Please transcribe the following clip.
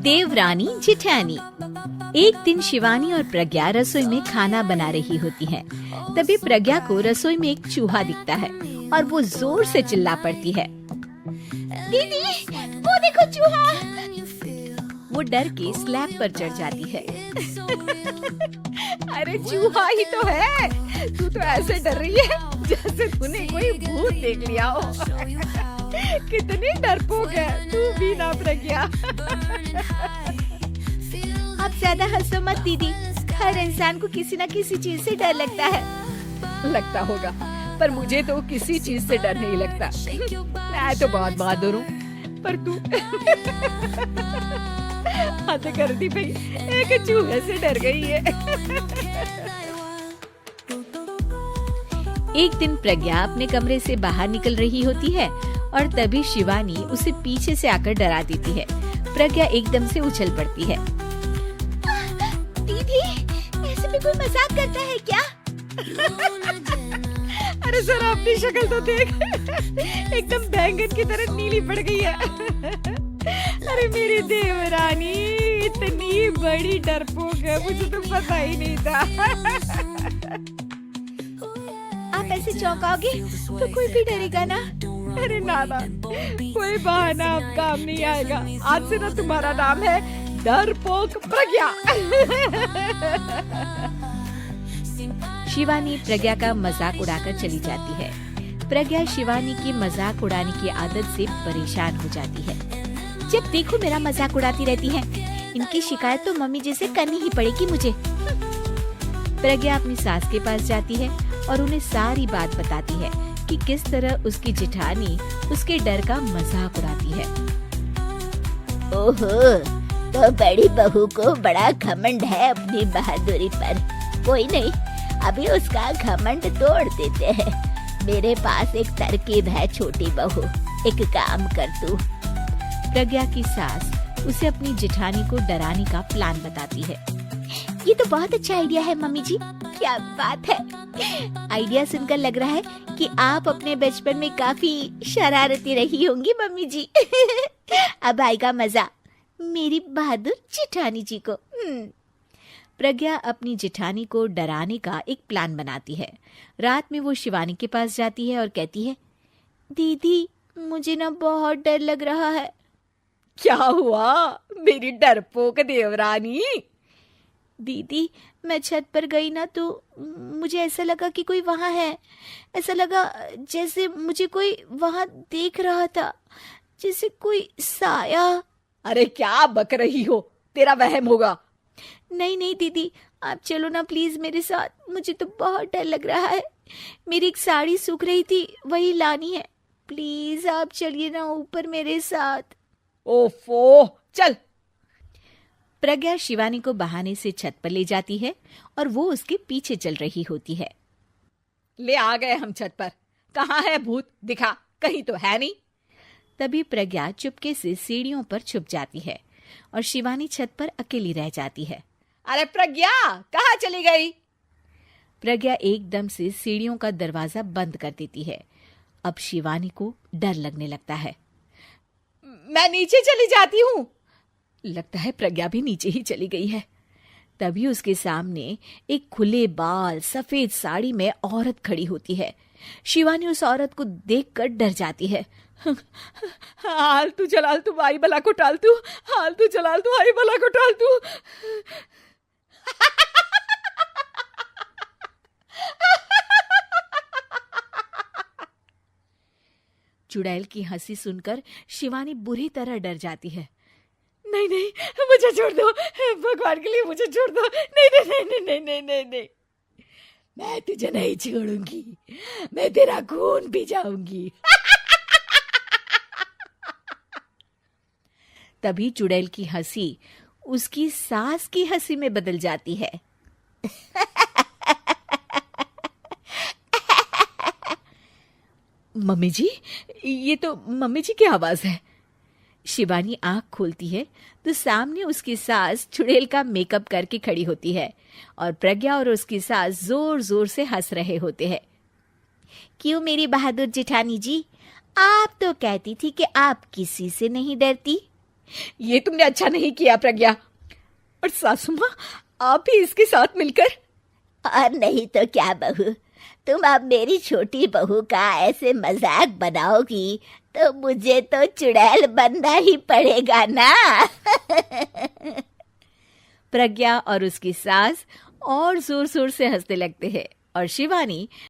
देवरानी जिठानी। एक दिन शिवानी और प्रज्ञा रसोई में खाना बना रही होती हैं। तभी प्रज्ञा को रसोई में एक चूहा दिखता है और वो जोर से चिल्ला पड़ती है, दीदी वो देखो चूहा। वो डर के स्लैब पर चढ़ जाती है। अरे चूहा ही तो है, तू तो ऐसे डर रही है जैसे तूने कोई भूत देख लिया हो। कितनी डरपोक है तू भी ना प्रज्ञा। आप ज्यादा हंसो मत दीदी, हर इंसान को किसी न किसी चीज से डर लगता है। लगता होगा, पर मुझे तो किसी चीज से डर नहीं लगता। मैं तो बहुत बहादुर हूँ, पर तू हद कर दी भाई, एक चूहे से डर गई है। एक दिन प्रज्ञा अपने कमरे से बाहर निकल रही होती है और तभी शिवानी उसे पीछे से आकर डरा देती है। प्रज्ञा एकदम से उछल पड़ती है। दीदी, ऐसे भी कोई मजाक करता है क्या? अरे जरा अपनी शक्ल तो देख, एकदम बैंगन की तरह नीली पड़ गई है। अरे मेरी देवरानी इतनी बड़ी डरपोक है, मुझे तो पता ही नहीं था। आप ऐसे चौंकाओगे तो कोई भी डरेगा ना? अरे नाना, कोई बहाना अब काम नहीं आएगा। आज से ना तुम्हारा नाम है डरपोक प्रज्ञा। शिवानी प्रज्ञा का मजाक उड़ाकर चली जाती है। प्रज्ञा शिवानी की मजाक उड़ाने की आदत से परेशान हो जाती है। जब देखो मेरा मजाक उड़ाती रहती है, इनकी शिकायत तो मम्मी जी से करनी ही पड़ेगी मुझे। प्रज्ञा अपनी सास के पास जाती है और उन्हें सारी बात बताती है कि किस तरह उसकी जेठानी उसके डर का मजाक उड़ाती है। ओहो, तो बड़ी बहू को बड़ा घमंड है अपनी बहादुरी पर। कोई नहीं, अभी उसका घमंड तोड़ देते हैं। मेरे पास एक तरकीब है छोटी बहू, एक काम कर तू। प्रज्ञा की सास उसे अपनी जेठानी को डराने का प्लान बताती है। ये तो बहुत अच्छा आइडिया है मम्मी जी। क्या बात है, आइडिया सुनकर लग रहा है कि आप अपने बचपन में काफी शरारती रही होंगी मम्मी जी। अब आएगा मजा मेरी बहादुर जेठानी जी को। प्रज्ञा अपनी जेठानी को डराने का एक प्लान बनाती है। रात में वो शिवानी के पास जाती है और कहती है, दीदी मुझे ना बहुत डर लग रहा है। क्या हुआ मेरी डरपोक देवरानी? दीदी मैं छत पर गई ना तो मुझे ऐसा लगा कि कोई वहाँ है। ऐसा लगा जैसे मुझे कोई वहाँ देख रहा था, जैसे कोई साया। अरे क्या बक रही हो, तेरा वहम होगा। नहीं नहीं दीदी, आप चलो ना प्लीज मेरे साथ, मुझे तो बहुत डर लग रहा है। मेरी एक साड़ी सूख रही थी, वही लानी है। प्लीज आप चलिए ना ऊपर मेरे साथ। ओफो, चल। प्रज्ञा शिवानी को बहाने से छत पर ले जाती है और वो उसके पीछे चल रही होती है। ले आ गए हम छत पर, कहाँ है भूत, दिखा, कहीं तो है नहीं। तभी प्रज्ञा चुपके से सीढ़ियों पर छुप जाती है और शिवानी छत पर अकेली रह जाती है। अरे प्रज्ञा, कहाँ चली गई? प्रज्ञा एकदम से सीढ़ियों का दरवाजा बंद कर देती है। अब शिवानी को डर लगने लगता है। मैं नीचे चली जाती हूँ। लगता है प्रज्ञा भी नीचे ही चली गई है। तभी उसके सामने एक खुले बाल सफेद साड़ी में औरत खड़ी होती है। शिवानी उस औरत को देखकर डर जाती है। हाल तू जलाल तू आई बला को टाल तू, हाल तू जलाल तू आई बला को टाल तू। चुड़ैल की हंसी सुनकर शिवानी बुरी तरह डर जाती है। नहीं नहीं, मुझे छोड़ दो, भगवान के लिए मुझे छोड़ दो। नहीं नहीं नहीं नहीं नहीं नहीं नहीं नहीं, मैं तुझे नहीं छोड़ूंगी, मैं तेरा खून पी जाऊंगी। तभी चुड़ैल की हंसी उसकी सास की हंसी में बदल जाती है। मम्मी जी, ये तो मम्मी जी की आवाज है। शिवानी आंख खोलती है तो सामने उसकी सास चुड़ैल का मेकअप करके खड़ी होती है और प्रज्ञा और उसकी सास जोर जोर से हंस रहे होते हैं। क्यों मेरी बहादुर जेठानी जी, आप तो कहती थी कि आप किसी से नहीं डरती। ये तुमने अच्छा नहीं किया प्रज्ञा। और सासू माँ, आप भी इसके साथ मिलकर। और नहीं तो क्या बहू, तुम अब मेरी छोटी बहू का ऐसे मजाक बनाओगी तो मुझे तो चुड़ैल बनना ही पड़ेगा ना। प्रज्ञा और उसकी सास और जोर जोर से हंसने लगते हैं और शिवानी